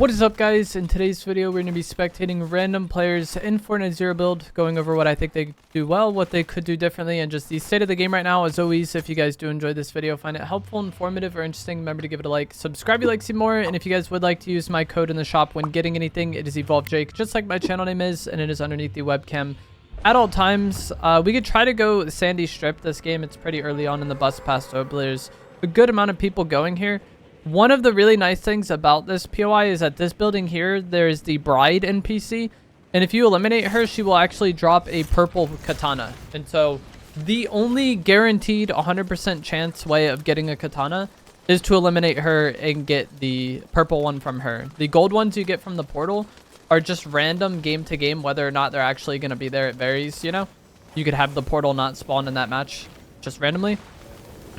What is up, guys? In today's video, we're going to be spectating random players in Fortnite Zero build, going over what I think they do well, what they could do differently, and just the state of the game right now. As always, if you guys do enjoy this video, find it helpful, informative, or interesting, remember to give it a like. Subscribe if you like to see more, and if you guys would like to use my code in the shop when getting anything, it is EvolveJake, just like my channel name is, and it is underneath the webcam at all times. We could try to go Sandy Strip this game. It's pretty early on in the bus pass, so there's a good amount of people going here. One of the really nice things about this POI is that this building here, there's the bride NPC, and if you eliminate her, she will actually drop a purple katana. And so the only guaranteed 100% chance way of getting a katana is to eliminate her and get the purple one from her. The gold ones you get from the portal are just random game to game. Whether or not they're actually going to be there, it varies, you know. You could have the portal not spawn in that match just randomly.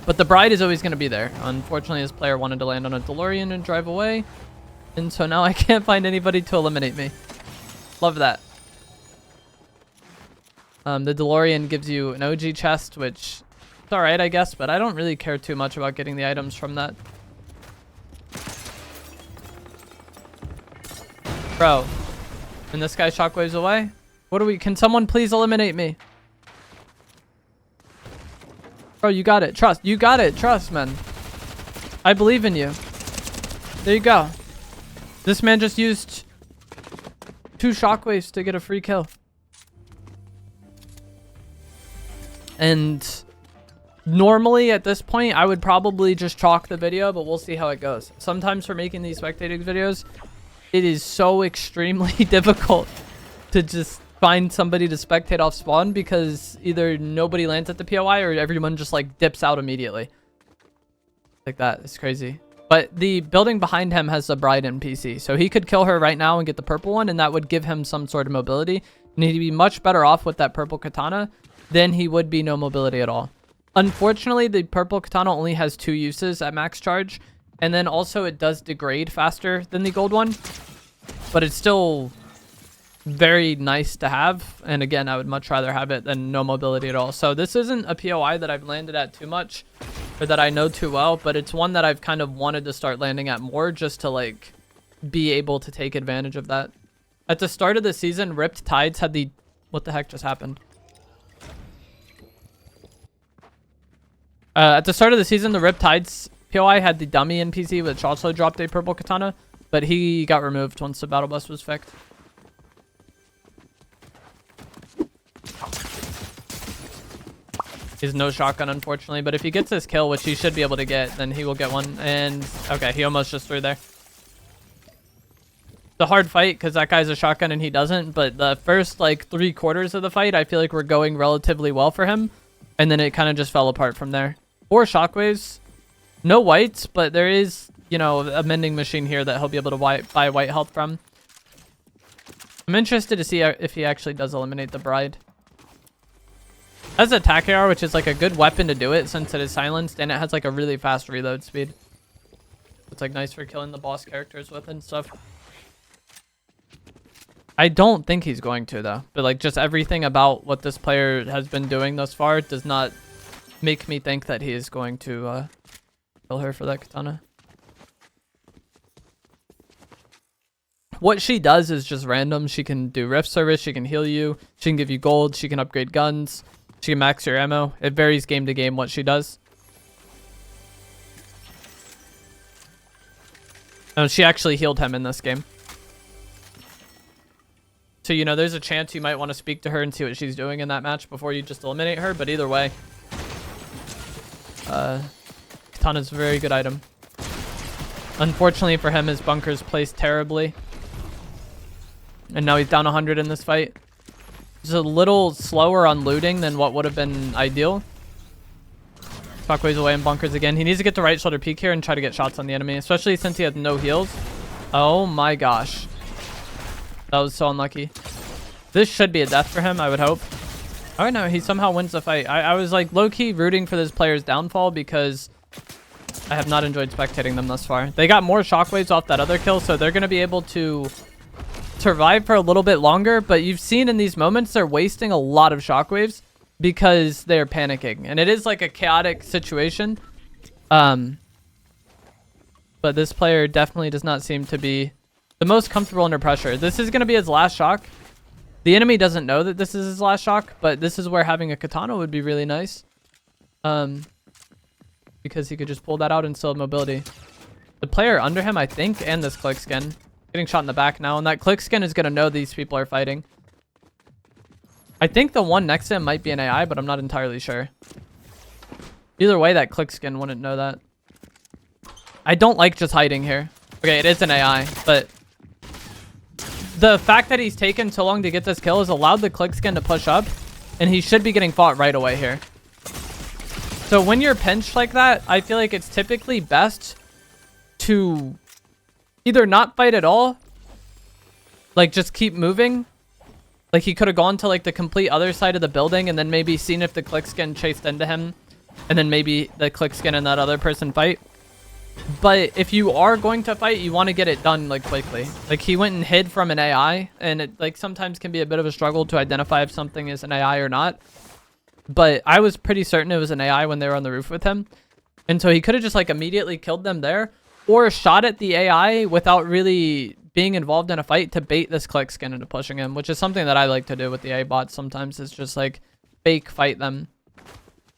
But the bride is always going to be there. Unfortunately, this player wanted to land on a DeLorean and drive away. And so now I can't find anybody to eliminate me. Love that. The DeLorean gives you an OG chest, which is alright, I guess. But I don't really care too much about getting the items from that. Bro. And this guy shockwaves away? What do we... Can someone please eliminate me? Bro, you got it. Trust. You got it. Trust, man. I believe in you. There you go. This man just used 2 shockwaves to get a free kill. And normally at this point, I would probably just chalk the video, but we'll see how it goes. Sometimes for making these spectating videos, it is so extremely difficult to just find somebody to spectate off spawn because either nobody lands at the POI or everyone just like dips out immediately. Like that. It's crazy. But the building behind him has a bride NPC, so he could kill her right now and get the purple one, and that would give him some sort of mobility. And he'd be much better off with that purple katana than he would be no mobility at all. Unfortunately, the purple katana only has 2 uses at max charge, and then also it does degrade faster than the gold one, but it's still very nice to have. And again, I would much rather have it than no mobility at all. So this isn't a POI that I've landed at too much or that I know too well, but it's one that I've kind of wanted to start landing at more just to like be able to take advantage of that. At the start of the season, Ripped Tides had the... What the heck just happened? At the start of the season, the Ripped Tides POI had the dummy NPC, which also dropped a purple katana, but he got removed once the battle bus was fixed. He's no shotgun, unfortunately, but if he gets this kill, which he should be able to get, then he will get one. And okay, he almost just threw there. It's a hard fight because that guy's a shotgun and he doesn't, but the first like 3/4 of the fight, I feel like we're going relatively well for him, and then it kind of just fell apart from there. 4 shockwaves, no whites, but there is, you know, a mending machine here that he'll be able to buy white health from. I'm interested to see if he actually does eliminate the bride. Has attack AR, which is like a good weapon to do it since it is silenced, and it has like a really fast reload speed. It's like nice for killing the boss characters with and stuff. I don't think he's going to though, but like just everything about what this player has been doing thus far does not make me think that he is going to kill her for that katana. What she does is just random. She can do rift service, she can heal you, she can give you gold, she can upgrade guns, she can max your ammo. It varies game to game what she does. Oh, she actually healed him in this game. So, you know, there's a chance you might want to speak to her and see what she's doing in that match before you just eliminate her. But either way, Katana's a very good item. Unfortunately for him, his bunker's placed terribly. And now he's down 100 in this fight. He's a little slower on looting than what would have been ideal. Shockwaves away and bunkers again. He needs to get the right shoulder peek here and try to get shots on the enemy, especially since he has no heals. Oh my gosh. That was so unlucky. This should be a death for him, I would hope. Oh no, he somehow wins the fight. I was like low-key rooting for this player's downfall because I have not enjoyed spectating them thus far. They got more shockwaves off that other kill, so they're going to be able to survive for a little bit longer, but you've seen in these moments they're wasting a lot of shockwaves because they're panicking, and it is like a chaotic situation. But this player definitely does not seem to be the most comfortable under pressure. This is going to be his last shock. The enemy doesn't know that this is his last shock, but this is where having a katana would be really nice. Because he could just pull that out and still have mobility. The player under him, I think, and this click skin. Getting shot in the back now, and that click skin is going to know these people are fighting. I think the one next to him might be an AI, but I'm not entirely sure. Either way, that click skin wouldn't know that. I don't like just hiding here. Okay, it is an AI, but the fact that he's taken so long to get this kill has allowed the click skin to push up, and he should be getting fought right away here. So when you're pinched like that, I feel like it's typically best to either not fight at all, like just keep moving. Like he could have gone to like the complete other side of the building and then maybe seen if the click skin chased into him, and then maybe the click skin and that other person fight. But if you are going to fight, you want to get it done like quickly. Like he went and hid from an AI, and it like sometimes can be a bit of a struggle to identify if something is an AI or not. But I was pretty certain it was an AI when they were on the roof with him. And so he could have just like immediately killed them there, or shot at the AI without really being involved in a fight to bait this click skin into pushing him, which is something that I like to do with the AI bots sometimes. Is just like fake fight them.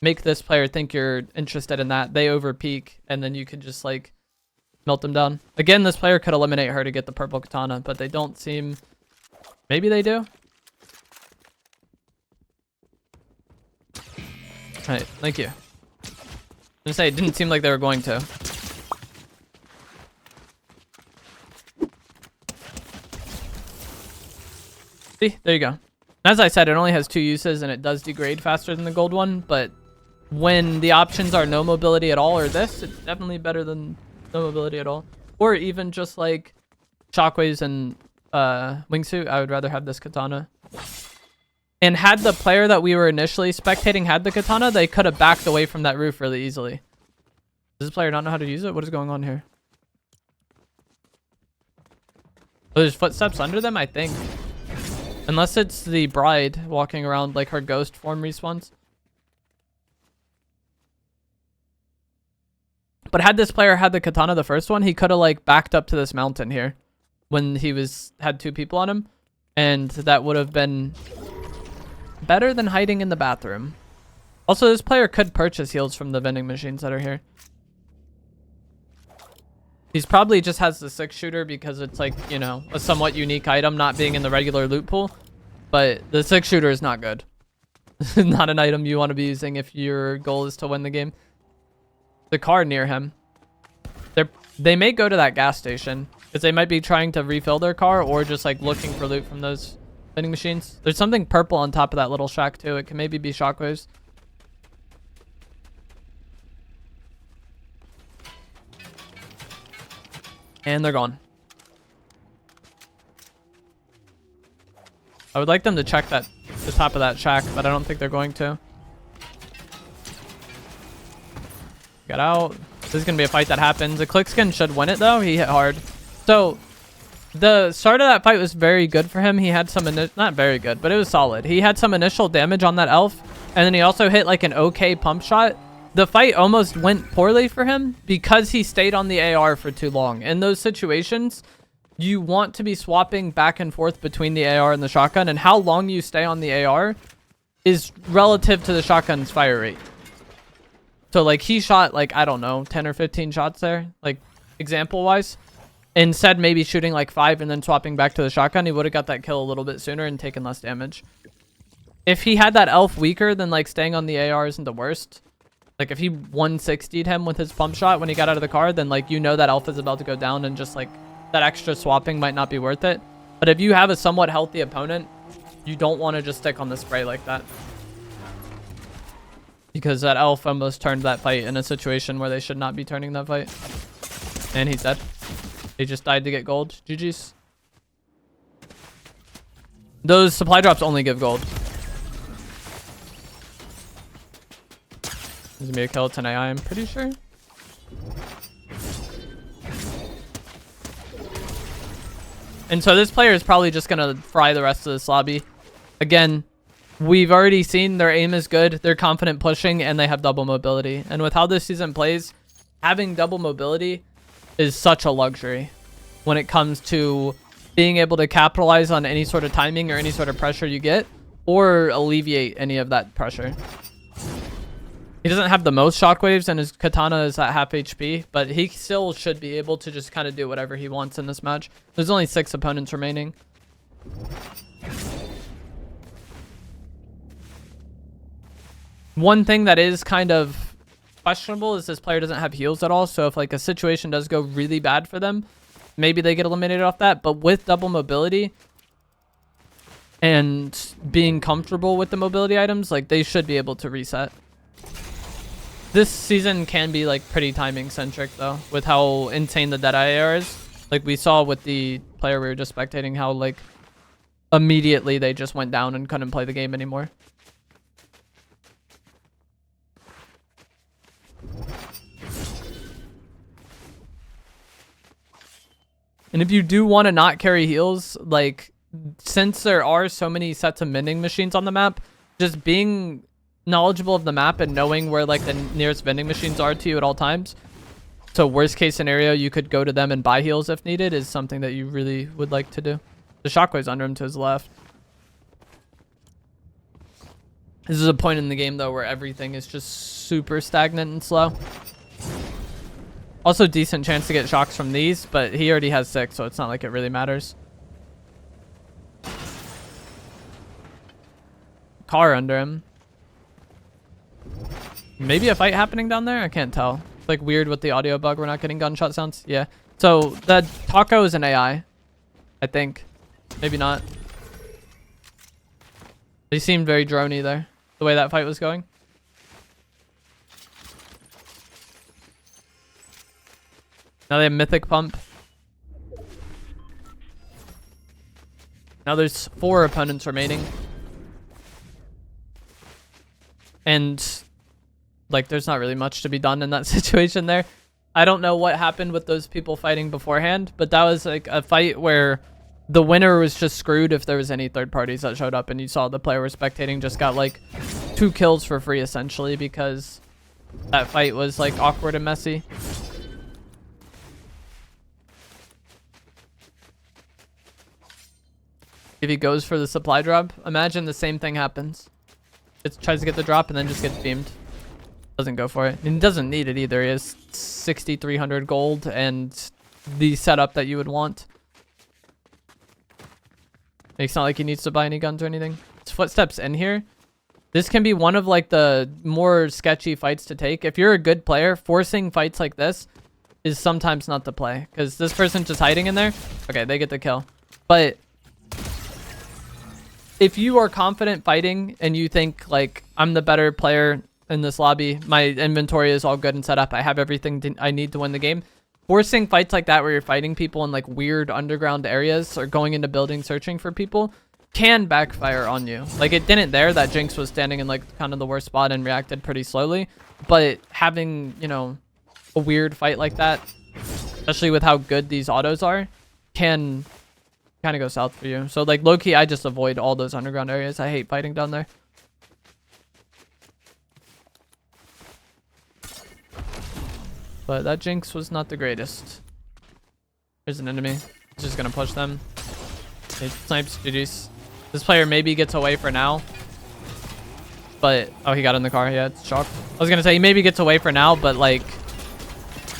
Make this player think you're interested in that. They overpeak, and then you could just like melt them down. Again, this player could eliminate her to get the purple katana, but they don't seem... Maybe they do? Alright, thank you. I'm gonna say it didn't seem like they were going to. See, there you go. As I said, it only has 2 uses, and it does degrade faster than the gold one, but when the options are no mobility at all or this, it's definitely better than no mobility at all. Or even just like shockwaves and wingsuit, I would rather have this katana. And had the player that we were initially spectating had the katana, they could have backed away from that roof really easily. Does this player not know how to use it? What is going on here? Oh, there's footsteps under them, I think. Unless it's the bride walking around like her ghost form respawns. But had this player had the katana, the first one, he could have like backed up to this mountain here when he had 2 people on him. And that would have been better than hiding in the bathroom. Also, this player could purchase heals from the vending machines that are here. He's probably just has the 6-shooter because it's like, you know, a somewhat unique item not being in the regular loot pool. But the 6-shooter is not good. Not an item you want to be using if your goal is to win the game. The car near him. They may go to that gas station because they might be trying to refill their car or just like looking for loot from those vending machines. There's something purple on top of that little shack too. It can maybe be shockwaves. And they're gone. I would like them to check the top of that shack, but I don't think they're going to. Get out. This is going to be a fight that happens. The click skin should win it though. He hit hard. So the start of that fight was very good for him. He had some, not very good, but it was solid. He had some initial damage on that elf, and then he also hit like an okay pump shot. The fight almost went poorly for him because he stayed on the AR for too long. In those situations, you want to be swapping back and forth between the AR and the shotgun, and how long you stay on the AR is relative to the shotgun's fire rate. So like he shot like, I don't know, 10 or 15 shots there, like example wise. Instead maybe shooting like 5 and then swapping back to the shotgun, he would have got that kill a little bit sooner and taken less damage. If he had that elf weaker, then like staying on the AR isn't the worst. Like if he 160'd him with his pump shot when he got out of the car, then like you know that elf is about to go down, and just like that extra swapping might not be worth it. But if you have a somewhat healthy opponent, you don't want to just stick on the spray like that. Because that elf almost turned that fight in a situation where they should not be turning that fight. And he's dead. He just died to get gold. GG's. Those supply drops only give gold. There's gonna be a kill. It's an AI, I'm pretty sure. And so this player is probably just gonna fry the rest of this lobby. Again, we've already seen their aim is good, they're confident pushing, and they have double mobility. And with how this season plays, having double mobility is such a luxury. when it comes to being able to capitalize on any sort of timing or any sort of pressure you get, or alleviate any of that pressure. He doesn't have the most shockwaves, and his katana is at half HP, but he still should be able to just kind of do whatever he wants in this match. There's only 6 opponents remaining. One thing that is kind of questionable is this player doesn't have heals at all, so if like a situation does go really bad for them, maybe they get eliminated off that. But with double mobility and being comfortable with the mobility items, like they should be able to reset. This season can be like pretty timing centric though, with how insane the Deadeye AR is. Like we saw with the player we were just spectating, how like immediately they just went down and couldn't play the game anymore. And if you do want to not carry heals, like since there are so many sets of vending machines on the map, just being knowledgeable of the map and knowing where like the nearest vending machines are to you at all times, so worst case scenario you could go to them and buy heals if needed, is something that you really would like to do. The shockwave's under him to his left. This is a point in the game though where everything is just super stagnant and slow. Also decent chance to get shocks from these, but he already has 6, so it's not like it really matters. Car under him. Maybe a fight happening down there? I can't tell. It's like weird with the audio bug. We're not getting gunshot sounds. Yeah. So the Taco is an AI, I think. Maybe not. He seemed very droney there, the way that fight was going. Now they have Mythic Pump. Now there's 4 opponents remaining. And like there's not really much to be done in that situation there. I don't know what happened with those people fighting beforehand, but that was like a fight where the winner was just screwed if there was any third parties that showed up, and you saw the player was spectating just got like 2 kills for free essentially because that fight was like awkward and messy. If he goes for the supply drop, imagine the same thing happens. It tries to get the drop and then just gets beamed. Doesn't go for it. And he doesn't need it either. He has 6,300 gold and the setup that you would want. It's not like he needs to buy any guns or anything. His footsteps in here. This can be one of like the more sketchy fights to take. If you're a good player, forcing fights like this is sometimes not the play. Because this person's just hiding in there. Okay, they get the kill. But if you are confident fighting and you think like, I'm the better player in this lobby, my inventory is all good and set up, I have everything I need to win the game, forcing fights like that where you're fighting people in like weird underground areas or going into buildings searching for people can backfire on you. Like it didn't there. That Jinx was standing in like kind of the worst spot and reacted pretty slowly, but having, you know, a weird fight like that, especially with how good these autos are, can kind of go south for you. So like low-key, I just avoid all those underground areas. I hate fighting down there. But that Jinx was not the greatest. There's an enemy. He's just gonna push them. He snipes. GG's. This player maybe gets away for now. But oh, he got in the car. Yeah, it's shocked. I was gonna say he maybe gets away for now, but like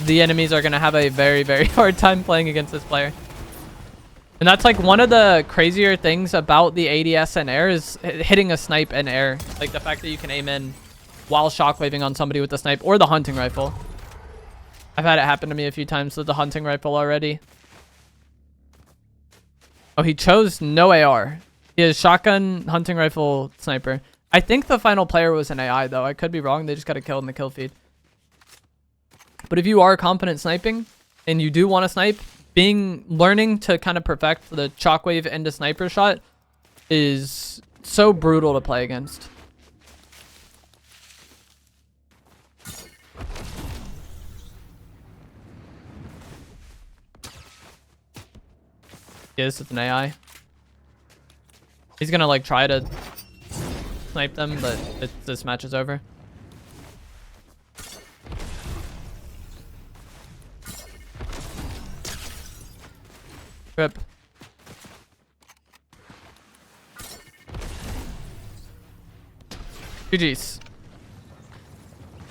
the enemies are gonna have a very, very hard time playing against this player. And that's like one of the crazier things about the ADS in air is hitting a snipe in air. Like the fact that you can aim in while shockwaving on somebody with the snipe or the hunting rifle. I've had it happen to me a few times with the hunting rifle already. Oh, he chose no AR. He has shotgun, hunting rifle, sniper. I think the final player was an AI though. I could be wrong. They just got a kill in the kill feed. But if you are competent sniping and you do want to snipe, learning to kind of perfect the shockwave into sniper shot is so brutal to play against. Yeah, this is an AI. He's gonna like try to snipe them, but this match is over. Rip. GG's.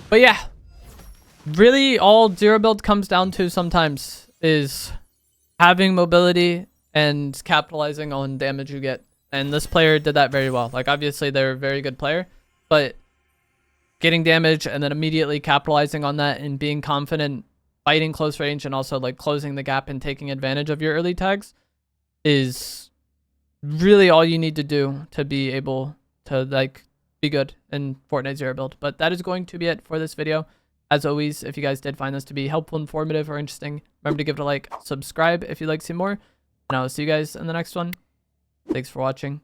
But yeah, really all zero build comes down to sometimes is having mobility and capitalizing on damage you get. And this player did that very well. Like, obviously they're a very good player, but getting damage and then immediately capitalizing on that and being confident, fighting close range, and also like closing the gap and taking advantage of your early tags is really all you need to do to be able to like be good in Fortnite zero build. But that is going to be it for this video. As always, if you guys did find this to be helpful, informative, or interesting, remember to give it a like, subscribe if you'd like to see more, and I'll see you guys in the next one. Thanks for watching.